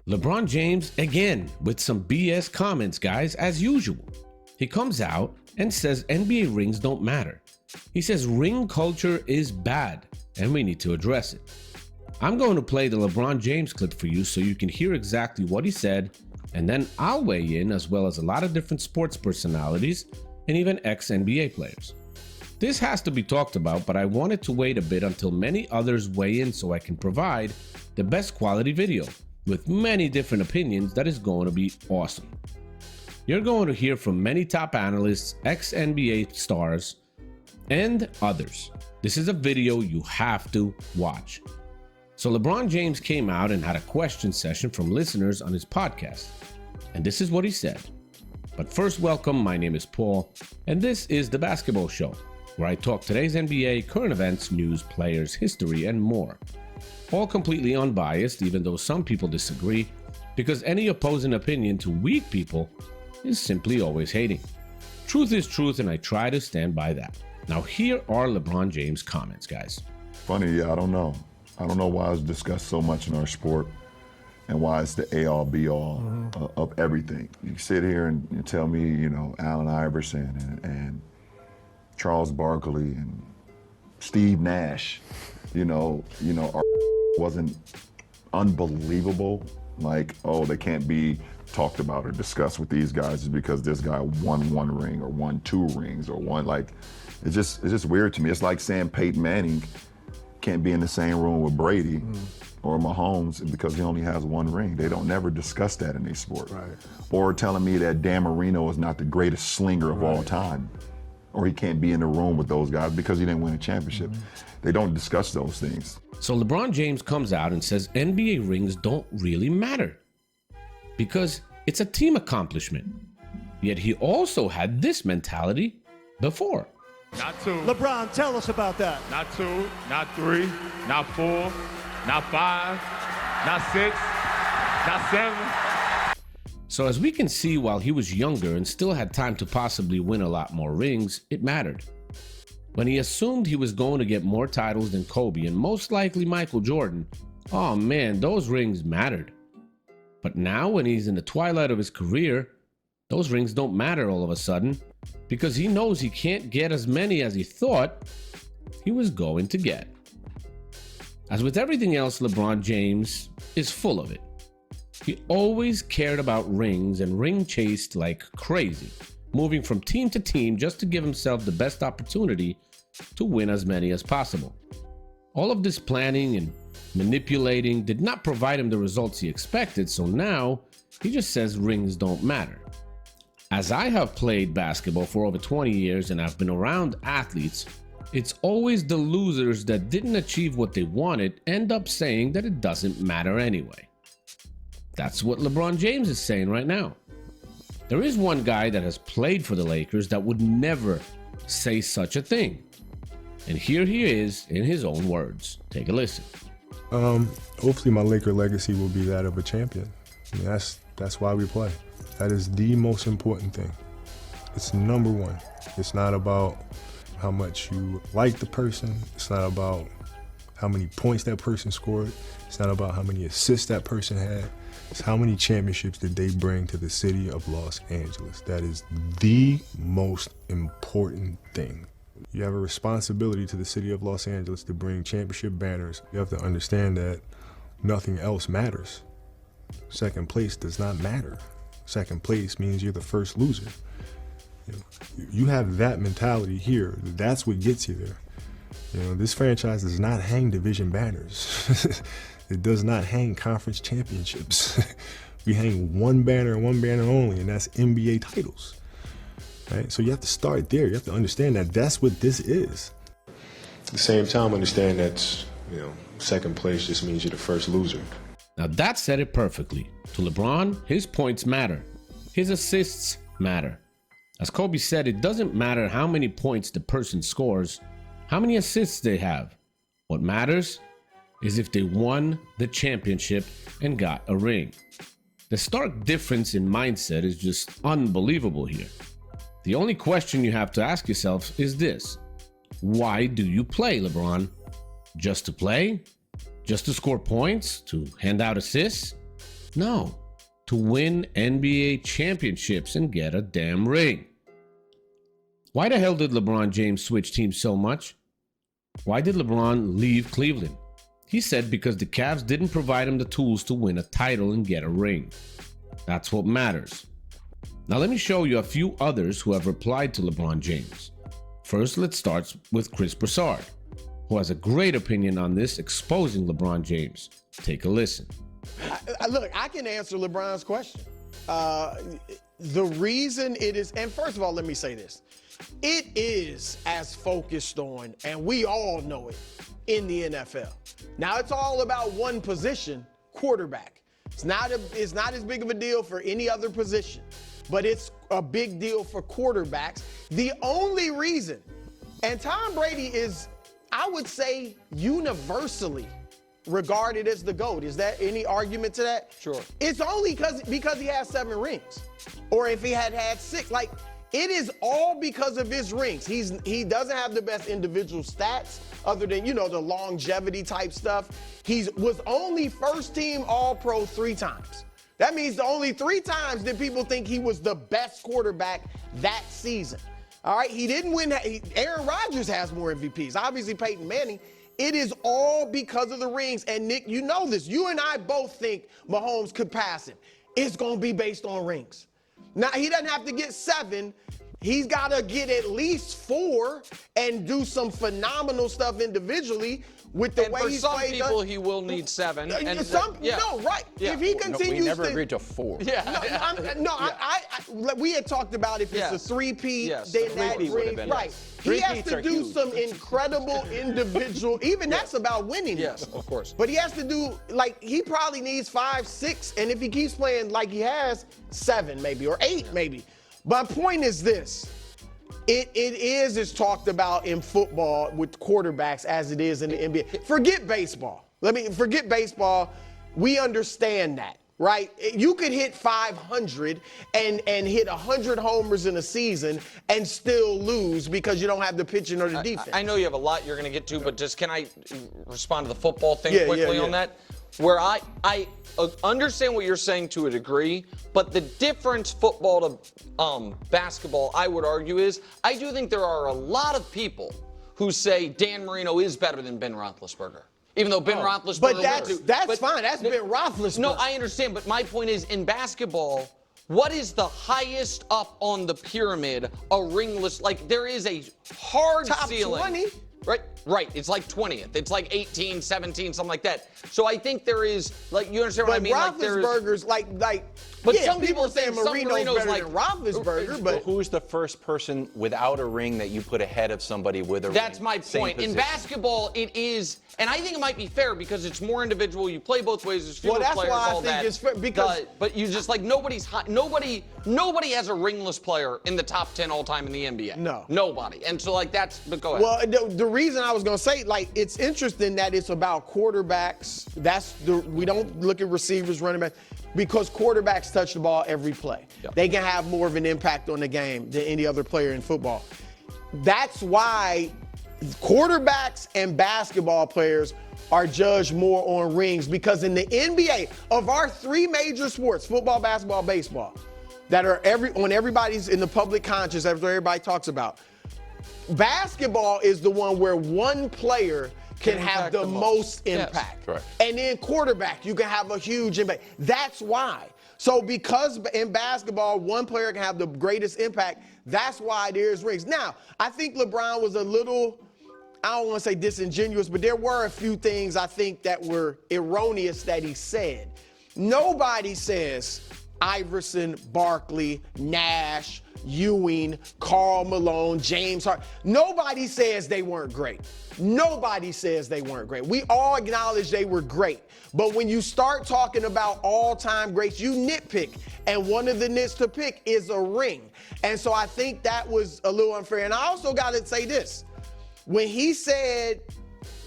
LeBron James again with some BS comments, guys, as usual. He comes out and says NBA rings don't matter. He says ring culture is bad and we need to address it. I'm going to play the LeBron James clip for you so you can hear exactly what he said, and then I'll weigh in, as well as a lot of different sports personalities and even ex-NBA players. This has to be talked about, but I wanted to wait a bit until many others weigh in so I can provide the best quality video with many different opinions that is going to be awesome. You're going to hear from many top analysts, ex-NBA stars, and others. This is a video you have to watch. So LeBron James came out and had a question session from listeners on his podcast. And this is what he said. But first, welcome, my name is Paul, and this is The Basketball Show, where I talk today's NBA, current events, news, players, history, and more. All completely unbiased, even though some people disagree, because any opposing opinion to weak people is simply always hating. Truth is truth, and I try to stand by that. Now here are LeBron James' comments, guys. Funny, I don't know. I don't know why it's discussed so much in our sport and why it's the all be all of everything. You sit here and you tell me, you know, Allen Iverson and Charles Barkley and Steve Nash, our wasn't unbelievable. Like, oh, they can't be talked about or discussed with these guys is because this guy won one ring or won two rings or won, like, it's just weird to me. It's like saying Peyton Manning can't be in the same room with Brady or Mahomes because he only has one ring. They don't never discuss that in their sport. Right. Or telling me that Dan Marino is not the greatest slinger of all time, or he can't be in the room with those guys because he didn't win a championship. They don't discuss those things. So LeBron James comes out and says NBA rings don't really matter because it's a team accomplishment. Yet he also had this mentality before. Not two. LeBron, tell us about that. Not two, not three, not four, not five, not six, not seven. So as we can see, while he was younger and still had time to possibly win a lot more rings, it mattered. When he assumed he was going to get more titles than Kobe and most likely Michael Jordan, oh man, those rings mattered. But now when he's in the twilight of his career, those rings don't matter all of a sudden because he knows he can't get as many as he thought he was going to get. As with everything else, LeBron James is full of it. He always cared about rings and ring chased like crazy, moving from team to team just to give himself the best opportunity to win as many as possible. All of this planning and manipulating did not provide him the results he expected, so now he just says rings don't matter. As I have played basketball for over 20 years and I've been around athletes, it's always the losers that didn't achieve what they wanted end up saying that it doesn't matter anyway. That's what LeBron James is saying right now. There is one guy that has played for the Lakers that would never say such a thing. And here he is in his own words. Take a listen. Hopefully my Laker legacy will be that of a champion. I mean, that's why we play. That is the most important thing. It's number one. It's not about how much you like the person. It's not about how many points that person scored. It's not about how many assists that person had. It's how many championships did they bring to the city of Los Angeles. That is the most important thing. You have a responsibility to the city of Los Angeles to bring championship banners. You have to understand that nothing else matters. Second place does not matter. Second place means you're the first loser. You have that mentality here. That's what gets you there. This franchise does not hang division banners. It does not hang conference championships. We hang one banner and one banner only, and that's NBA titles. Right? So you have to start there. You have to understand that that's what this is. At the same time, understand that, second place just means you're the first loser. Now that said it perfectly. To LeBron, his points matter. His assists matter. As Kobe said, it doesn't matter how many points the person scores, how many assists they have. What matters is if they won the championship and got a ring. The stark difference in mindset is just unbelievable here. The only question you have to ask yourself is this: why do you play, LeBron? Just to play? Just to score points? To hand out assists? No, to win NBA championships and get a damn ring. Why the hell did LeBron James switch teams so much? Why did LeBron leave Cleveland? He said because the Cavs didn't provide him the tools to win a title and get a ring. That's what matters. Now let me show you a few others who have replied to LeBron James. First, let's start with Chris Brousard, who has a great opinion on this, exposing LeBron James. Take a listen. Look, I can answer LeBron's question. The reason it is, and first of all, let me say this. It is as focused on, and we all know it, in the NFL. Now, it's all about one position, quarterback. It's not as big of a deal for any other position, but it's a big deal for quarterbacks. The only reason, and Tom Brady is, I would say, universally regarded as the GOAT. Is there any argument to that? Sure. It's only because he has 7 rings. Or if he had 6. Like, it is all because of his rings. He doesn't have the best individual stats other than, the longevity type stuff. He was only first team All-Pro 3 times. That means the only 3 times that people think he was the best quarterback that season. All right, he didn't win. Aaron Rodgers has more MVPs. Obviously, Peyton Manning. It is all because of the rings. And Nick, you know this. You and I both think Mahomes could pass him. It's going to be based on rings. Now, he doesn't have to get 7. He's got to get at least 4 and do some phenomenal stuff individually with the way he's played. For some people, he will need 7. No, right. Yeah. If he continues we never agreed to 4. We had talked about if it's a 3-peat, then that ring. Right. He has to do some incredible individual, even that's about winning. Yes, of course. But he has to do, he probably needs 5, 6, and if he keeps playing like he has, 7 maybe, or 8 maybe. My point is this. It is talked about in football with quarterbacks as it is in the NBA. Forget baseball. Forget baseball. We understand that, right? You could hit 500 and hit 100 homers in a season and still lose because you don't have the pitching or the defense. I know you have a lot you're going to get to, but just can I respond to the football thing quickly on that? Where I understand what you're saying to a degree, but the difference football to basketball, I would argue, is I do think there are a lot of people who say Dan Marino is better than Ben Roethlisberger. Even though Ben Roethlisberger. But that's fine. That's Ben Roethlisberger. No, I understand. But my point is, in basketball, what is the highest up on the pyramid? A ringless, there is a hard top ceiling. 20. Right. It's like 20th. It's like 18, 17, something like that. So I think there is, you understand what I mean? Roethlisberger's but some people are saying Marino's better than Roethlisberger, but who's the first person without a ring that you put ahead of somebody with a ring? That's my point. In basketball, it is, and I think it might be fair because it's more individual. You play both ways. There's fewer that's players, why all I think that. It's fair because but you just nobody's hot. Nobody has a ringless player in the top 10 all time in the NBA. No. Nobody. And so but go ahead. Well, the reason I was going to say, it's interesting that it's about quarterbacks. We don't look at receivers, running backs, because quarterbacks touch the ball every play. Yep. They can have more of an impact on the game than any other player in football. That's why quarterbacks and basketball players are judged more on rings, because in the NBA, of our 3 major sports, football, basketball, baseball, that are on everybody's in the public conscious, that's what everybody talks about. Basketball is the one where one player can have the most impact. Yes. Correct. And then quarterback, you can have a huge impact. That's why. So because in basketball, one player can have the greatest impact, that's why there's rings. Now, I think LeBron was a little, I don't want to say disingenuous, but there were a few things I think that were erroneous that he said. Nobody says Iverson, Barkley, Nash, Ewing, Karl Malone, James Harden. Nobody says they weren't great. Nobody says they weren't great. We all acknowledge they were great. But when you start talking about all-time greats, you nitpick. And one of the nits to pick is a ring. And so I think that was a little unfair. And I also got to say this. When he said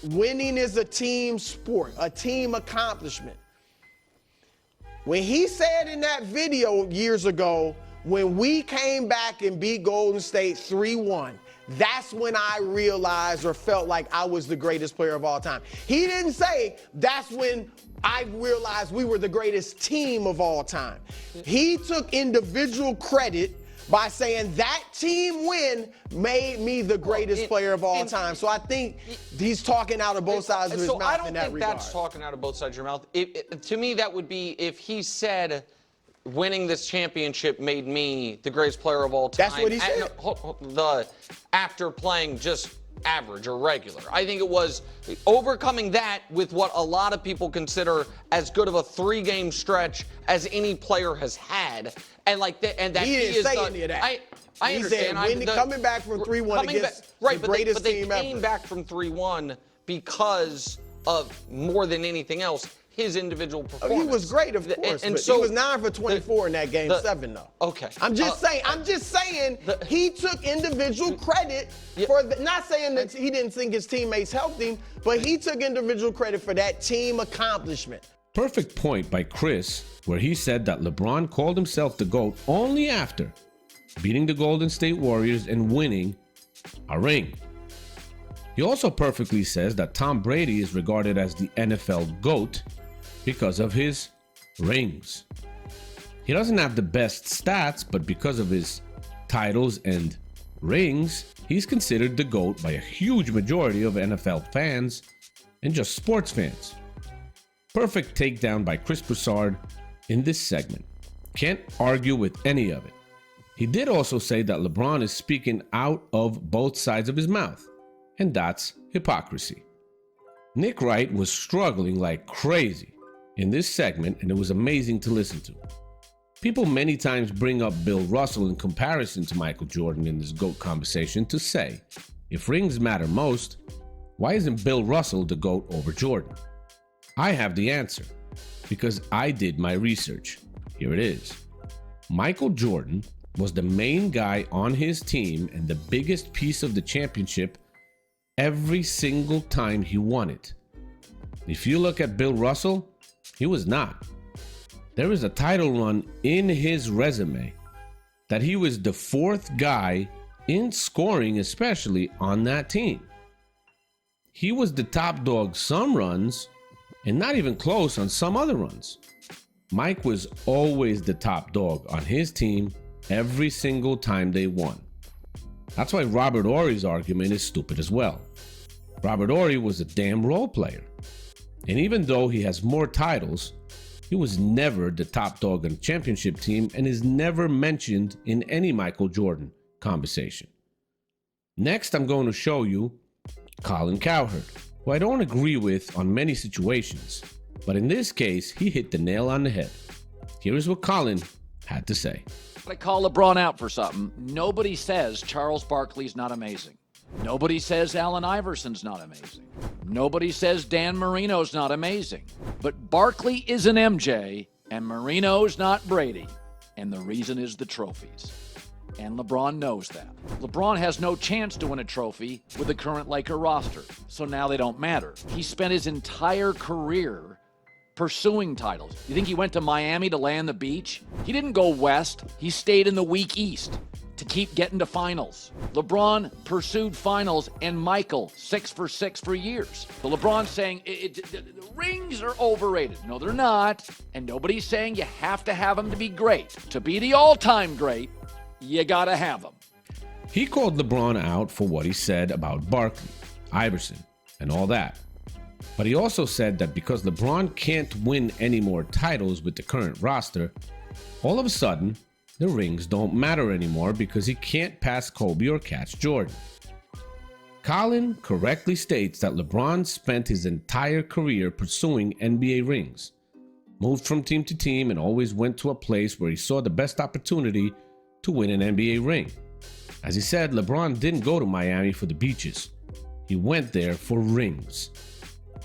winning is a team sport, a team accomplishment, when he said in that video years ago, when we came back and beat Golden State 3-1, that's when I realized or felt like I was the greatest player of all time. He didn't say that's when I realized we were the greatest team of all time. He took individual credit by saying that team win made me the greatest player of all time. So I think he's talking out of both sides of his mouth in that regard. So I don't think that's talking out of both sides of your mouth. To me, that would be if he said winning this championship made me the greatest player of all time. That's what he said. After playing just average or regular. I think it was overcoming that with what a lot of people consider as good of a 3-game stretch as any player has had. And like that, and that he didn't say any of that. I understand. He said coming back from 3-1 against the greatest team ever. They came back from 3-1 because of more than anything else his individual performance. He was great, of course, but so he was 9 for 24 in that game 7, though. Okay. I'm just saying he took individual credit for not saying that he didn't think his teammates helped him, but he took individual credit for that team accomplishment. Perfect point by Chris, where he said that LeBron called himself the GOAT only after beating the Golden State Warriors and winning a ring. He also perfectly says that Tom Brady is regarded as the NFL GOAT because of his rings. He doesn't have the best stats, but because of his titles and rings, he's considered the GOAT by a huge majority of NFL fans and just sports fans. Perfect takedown by Chris Brousard in this segment. Can't argue with any of it. He did also say that LeBron is speaking out of both sides of his mouth, and that's hypocrisy. Nick Wright was struggling like crazy in this segment, and it was amazing to listen to. People many times bring up Bill Russell in comparison to Michael Jordan in this GOAT conversation to say, if rings matter most, why isn't Bill Russell the GOAT over Jordan? I have the answer, because I did my research. Here it is. Michael Jordan was the main guy on his team and the biggest piece of the championship every single time he won it. If you look at Bill Russell, he was not. There is a title run in his resume that he was the 4th guy in scoring, especially on that team. He was the top dog some runs and not even close on some other runs. Mike was always the top dog on his team every single time they won. That's why Robert Horry's argument is stupid as well. Robert Horry was a damn role player. And even though he has more titles, he was never the top dog on the championship team and is never mentioned in any Michael Jordan conversation. Next, I'm going to show you Colin Cowherd, who I don't agree with on many situations, but in this case, he hit the nail on the head. Here is what Colin had to say. I call LeBron out for something. Nobody says Charles Barkley's not amazing. Nobody says Allen Iverson's not amazing. Nobody says Dan Marino's not amazing. But Barkley isn't MJ, and Marino's not Brady. And the reason is the trophies. And LeBron knows that. LeBron has no chance to win a trophy with the current Laker roster, so now they don't matter. He spent his entire career pursuing titles. You think he went to Miami to lay on the beach? He didn't go west. He stayed in the weak East to keep getting to finals. LeBron pursued finals, and Michael 6 for 6 for years. So LeBron's saying the rings are overrated. No, they're not. And nobody's saying you have to have them to be great. To be the all-time great, you gotta have them. He called LeBron out for what he said about Barkley, Iverson, and all that. But he also said that because LeBron can't win any more titles with the current roster, all of a sudden, the rings don't matter anymore because he can't pass Kobe or catch Jordan. Colin correctly states that LeBron spent his entire career pursuing NBA rings, moved from team to team, and always went to a place where he saw the best opportunity to win an NBA ring. As he said, LeBron didn't go to Miami for the beaches. He went there for rings.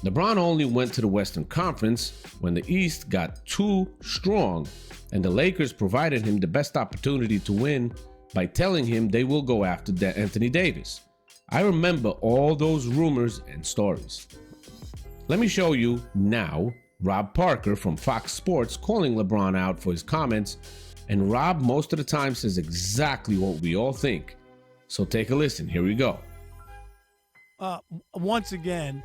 LeBron only went to the Western Conference when the East got too strong and the Lakers provided him the best opportunity to win by telling him they will go after Anthony Davis. I remember all those rumors and stories. Let me show you now Rob Parker from Fox Sports calling LeBron out for his comments, and Rob most of the time says exactly what we all think. So take a listen. Here we go. Once again,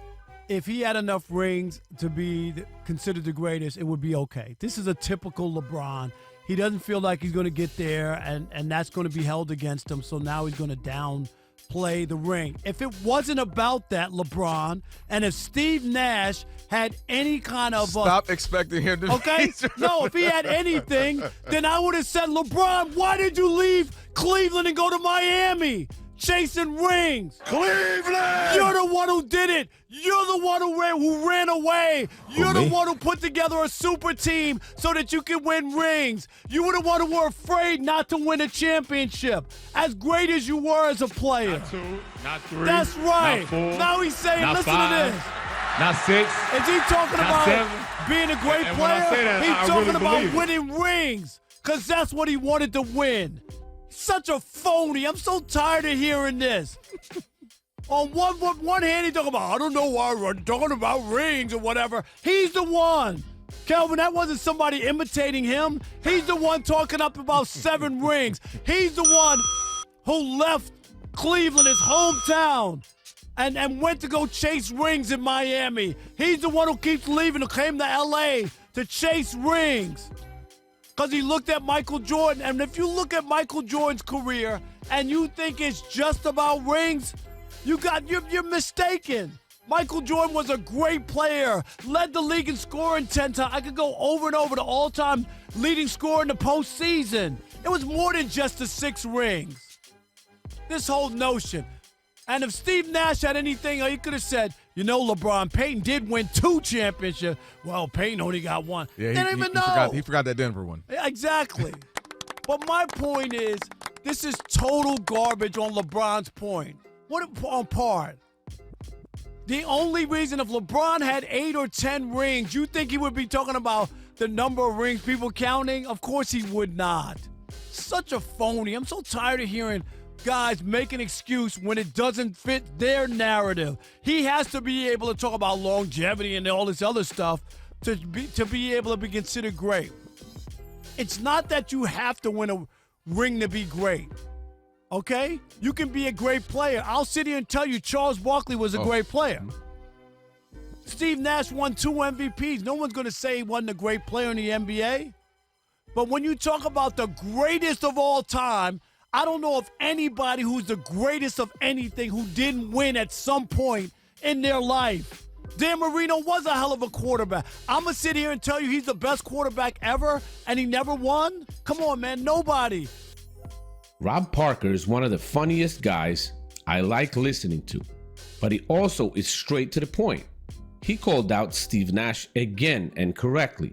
if he had enough rings to be considered the greatest, it would be okay. This is a typical LeBron. He doesn't feel like he's going to get there, and that's going to be held against him, so now he's going to downplay the ring. If it wasn't about that, LeBron, and if Steve Nash had any kind of... Stop expecting him to... Okay? No, if he had anything, then I would have said, LeBron, why did you leave Cleveland and go to Miami? Chasing rings. Cleveland! You're the one who did it. You're the one who ran away. You're the one who put together a super team so that you could win rings. You were the one who were afraid not to win a championship. As great as you were as a player. Not 2, not 3. That's right. Not 4, now he's saying, not listen 5, to this. Not 6. Is he talking not about 7. being a great And when I player? say that, He's I talking really about believe it. winning rings because that's what he wanted to win. Such a phony. I'm so tired of hearing this. On one hand, he's talking about, I don't know why we're talking about rings or whatever. He's the one. Calvin, that wasn't somebody imitating him. He's the one talking up about 7 rings. He's the one who left Cleveland, his hometown, and went to go chase rings in Miami. He's the one who keeps leaving, who came to L.A. to chase rings. Because he looked at Michael Jordan. And if you look at Michael Jordan's career and you think it's just about rings, you're mistaken. Michael Jordan was a great player, led the league in scoring 10 times. I could go over and over the all-time leading scorer in the postseason. It was more than just the 6 rings. This whole notion. And if Steve Nash had anything, he could have said, you know, LeBron, Peyton did win 2 championships. Well, Peyton only got 1. Yeah, they don't even know. He forgot that Denver one. Yeah, exactly. But my point is, this is total garbage on LeBron's point. What on part? The only reason if LeBron had 8 or 10 rings, you think he would be talking about the number of rings people counting? Of course he would not. Such a phony. I'm so tired of hearing guys make an excuse when it doesn't fit their narrative. He has to be able to talk about longevity and all this other stuff to be able to be considered great. It's not that you have to win a ring to be great. Okay? You can be a great player. I'll sit here and tell you Charles Barkley was a great player. Steve Nash won 2 MVPs. No one's going to say he wasn't a great player in the NBA. But when you talk about the greatest of all time, I don't know of anybody who's the greatest of anything who didn't win at some point in their life. Dan Marino was a hell of a quarterback. I'm going to sit here and tell you he's the best quarterback ever and he never won? Come on, man. Nobody. Rob Parker is one of the funniest guys I like listening to, but he also is straight to the point. He called out Steve Nash again and correctly.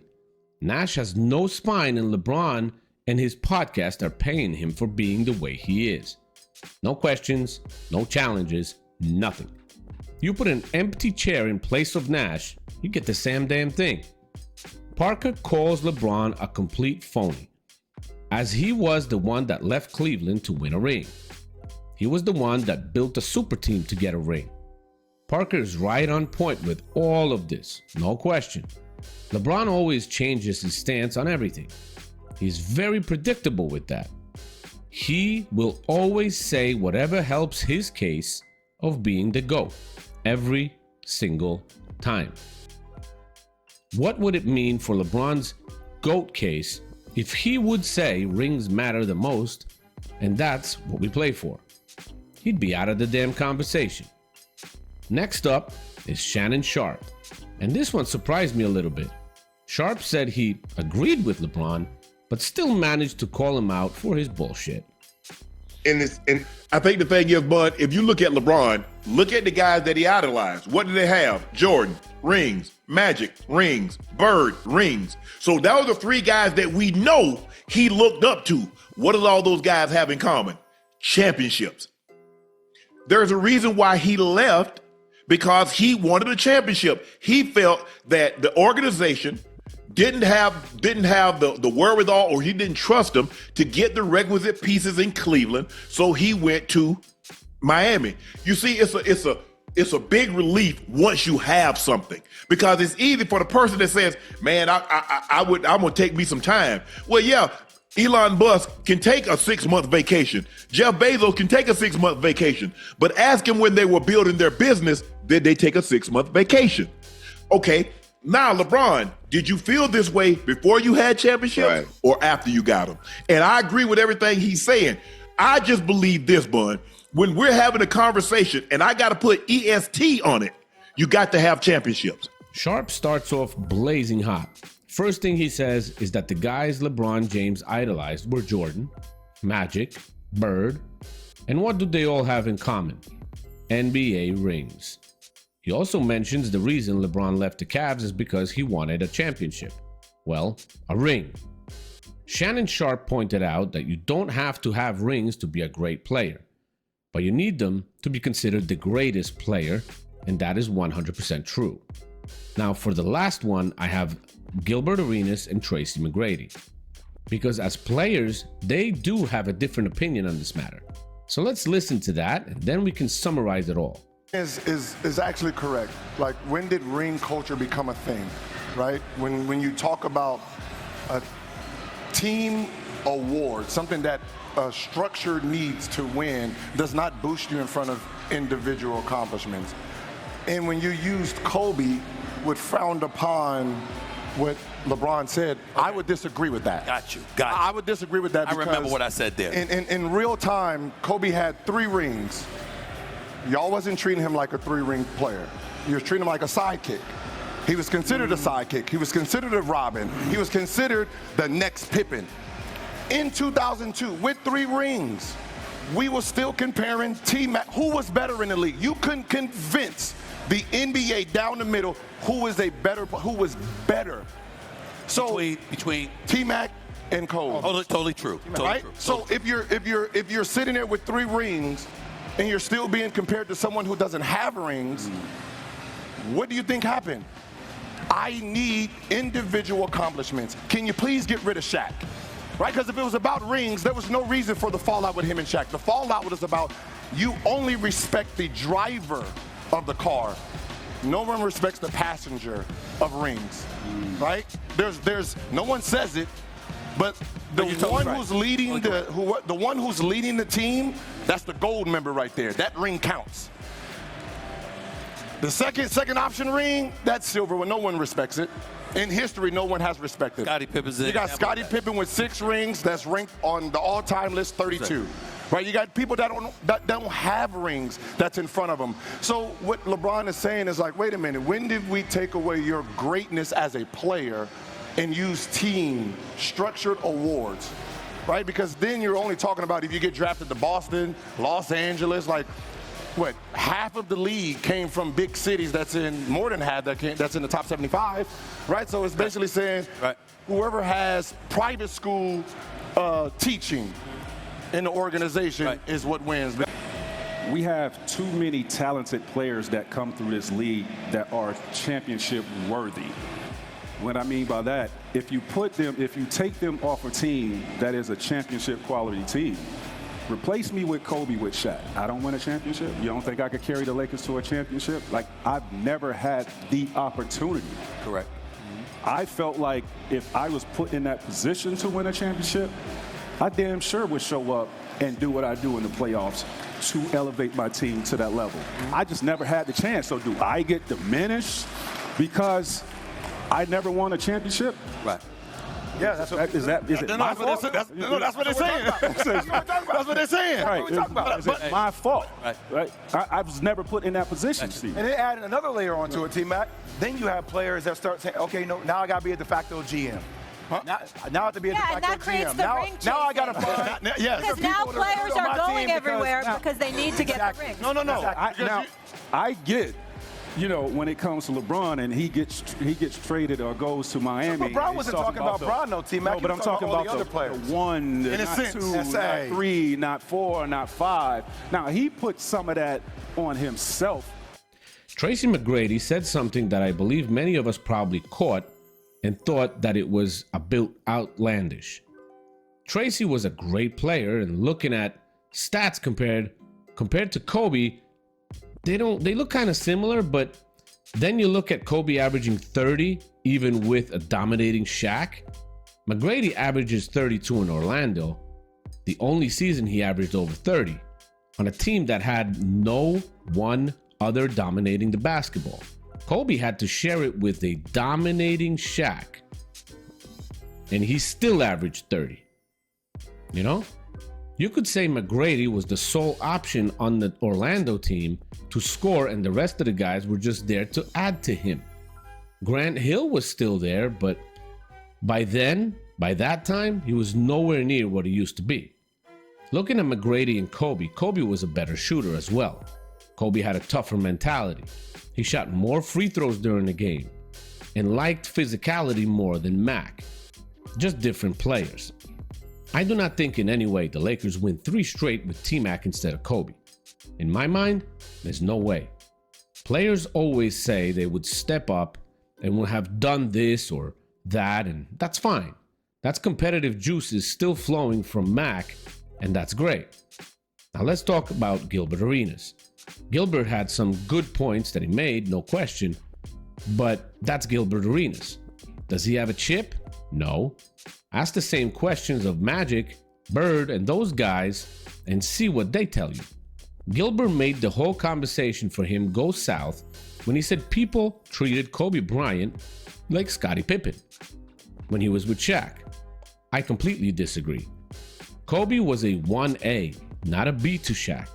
Nash has no spine, and LeBron and his podcast are paying him for being the way he is. No questions, no challenges, nothing. You put an empty chair in place of Nash, you get the same damn thing. Parker calls LeBron a complete phony, as he was the one that left Cleveland to win a ring. He was the one that built a super team to get a ring. Parker is right on point with all of this, no question. LeBron always changes his stance on everything. He's very predictable with that. He will always say whatever helps his case of being the GOAT every single time. What would it mean for LeBron's GOAT case if he would say rings matter the most and that's what we play for? He'd be out of the damn conversation. Next up is Shannon Sharpe, and this one surprised me a little bit. Sharpe said he agreed with LeBron, but still managed to call him out for his bullshit. And I think the thing is, Bud, if you look at LeBron, look at the guys that he idolized. What did they have? Jordan, rings. Magic, rings. Bird, rings. So those are 3 guys that we know he looked up to. What do all those guys have in common? Championships. There's a reason why he left, because he wanted a championship. He felt that the organization didn't have the wherewithal, or he didn't trust them to get the requisite pieces in Cleveland, so he went to Miami. You see, it's a big relief once you have something, because it's easy for the person that says, "Man, I'm gonna take me some time." Well, yeah, Elon Musk can take a 6-month vacation. Jeff Bezos can take a 6-month vacation. But ask him when they were building their business, did they take a 6-month vacation? Okay, now LeBron, did you feel this way before you had championships or after you got them? And I agree with everything he's saying. I just believe this, Bun. When we're having a conversation and I got to put EST on it, you got to have championships. Sharpe starts off blazing hot. First thing he says is that the guys LeBron James idolized were Jordan, Magic, Bird, and what do they all have in common? NBA rings. He also mentions the reason LeBron left the Cavs is because he wanted a championship. Well, a ring. Shannon Sharpe pointed out that you don't have to have rings to be a great player, but you need them to be considered the greatest player, and that is 100% true. Now, for the last one, I have Gilbert Arenas and Tracy McGrady, because as players, they do have a different opinion on this matter. So let's listen to that, and then we can summarize it all. Is actually correct. Like, when did ring culture become a thing, right? When you talk about a team award, something that a structure needs to win, does not boost you in front of individual accomplishments. And when you used Kobe, would frowned upon what LeBron said, I would disagree with that. Got you. I would disagree with that. I remember what I said there. In real time, Kobe had 3 rings. Y'all wasn't treating him like a 3-ring player. You were treating him like a sidekick. He was considered a sidekick. He was considered a Robin. He was considered the next Pippen. In 2002, with 3 rings, we were still comparing T-Mac. Who was better in the league? You couldn't convince the NBA down the middle who was better. So between T-Mac and Kobe. Totally true. Right? So if you're sitting there with 3 rings and you're still being compared to someone who doesn't have rings, what do you think happened? I need individual accomplishments. Can you please get rid of Shaq? Right? Because if it was about rings, there was no reason for the fallout with him and Shaq. The fallout was about you only respect the driver of the car. No one respects the passenger of rings, right? There's no one says it, but the one who's leading the one who's leading the team, that's the gold member right there. That ring counts. The second option ring, that's silver when no one respects it. In history, no one has respected. Scottie Pippen's You got Scottie Pippen with 6 rings, that's ranked on the all-time list 32. Right, you got people that don't have rings that's in front of them. So what LeBron is saying is like, wait a minute, when did we take away your greatness as a player and use team structured awards, right? Because then you're only talking about if you get drafted to Boston, Los Angeles, like what, half of the league came from big cities that's in, more than half that's in the top 75, right? So it's basically saying whoever has private school teaching in the organization is what wins. We have too many talented players that come through this league that are championship worthy. What I mean by that, if you take them off a team that is a championship quality team, replace me with Kobe with Shaq. I don't win a championship. You don't think I could carry the Lakers to a championship? Like, I've never had the opportunity. Correct. I felt like if I was put in that position to win a championship, I damn sure would show up and do what I do in the playoffs to elevate my team to that level. I just never had the chance. So do I get diminished because I never won a championship? Right. Yeah, that's what is it my fault? That's what they're saying. That's what they're saying. Right. Is it my fault? Right. I was never put in that position, Steve. And then adding another layer onto it, T-Mac, then you have players that start saying, okay, no, now I got to be a de facto GM. Now I have to be a de facto and that creates GM. the ring Now I got to find. Because now players are going everywhere because they need to get the rings. No. I get, when it comes to LeBron and he gets traded or goes to Miami. LeBron wasn't talking about Bron, though, T-Mac. No, but I'm talking about the other players. The 1, not 2, not 3, not 4, not 5. Now, he put some of that on himself. Tracy McGrady said something that I believe many of us probably caught and thought that it was a bit outlandish. Tracy was a great player, and looking at stats compared to Kobe, they look kind of similar, but then you look at Kobe averaging 30 even with a dominating Shaq. McGrady averages 32 in Orlando, the only season he averaged over 30, on a team that had no one other dominating the basketball. Kobe had to share it with a dominating Shaq, and he still averaged 30. You know? You could say McGrady was the sole option on the Orlando team to score, and the rest of the guys were just there to add to him. Grant Hill was still there, but by that time, he was nowhere near what he used to be. Looking at McGrady and Kobe, Kobe was a better shooter as well. Kobe had a tougher mentality. He shot more free throws during the game and liked physicality more than Mac. Just different players. I do not think in any way the Lakers win 3 straight with T-Mac instead of Kobe. In my mind, there's no way. Players always say they would step up and will have done this or that, and that's fine. That's competitive juices still flowing from Mac, and that's great. Now let's talk about Gilbert Arenas. Gilbert had some good points that he made, no question, but that's Gilbert Arenas. Does he have a chip? No. Ask the same questions of Magic, Bird, and those guys and see what they tell you. Gilbert made the whole conversation for him go south when he said people treated Kobe Bryant like Scottie Pippen when he was with Shaq. I completely disagree. Kobe was a 1A, not a B to Shaq,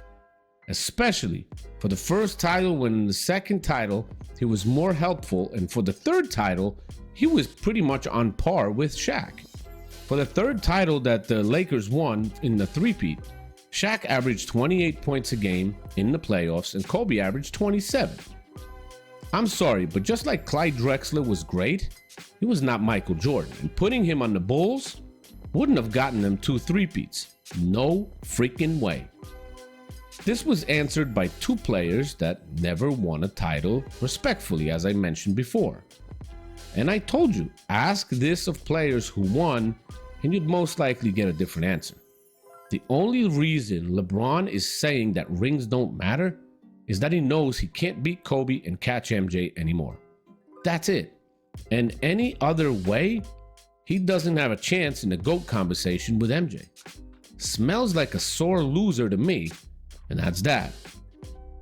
especially for the first title. When in the second title, he was more helpful, and for the third title, he was pretty much on par with Shaq. For the third title that the Lakers won in the three-peat, Shaq averaged 28 points a game in the playoffs and Kobe averaged 27. I'm sorry, but just like Clyde Drexler was great, he was not Michael Jordan, and putting him on the Bulls wouldn't have gotten them 2 three-peats. No freaking way. This was answered by 2 players that never won a title respectfully, as I mentioned before. And I told you, ask this of players who won, and you'd most likely get a different answer. The only reason LeBron is saying that rings don't matter is that he knows he can't beat Kobe and catch MJ anymore. That's it. And any other way, he doesn't have a chance in the GOAT conversation with MJ. Smells like a sore loser to me, and that's that.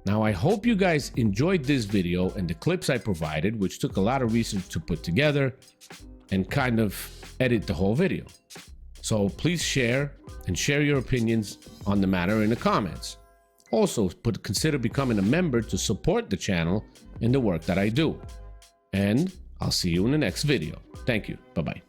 Now, I hope you guys enjoyed this video and the clips I provided, which took a lot of research to put together and kind of edit the whole video. So please share your opinions on the matter in the comments. Also, consider becoming a member to support the channel and the work that I do. And I'll see you in the next video. Thank you. Bye-bye.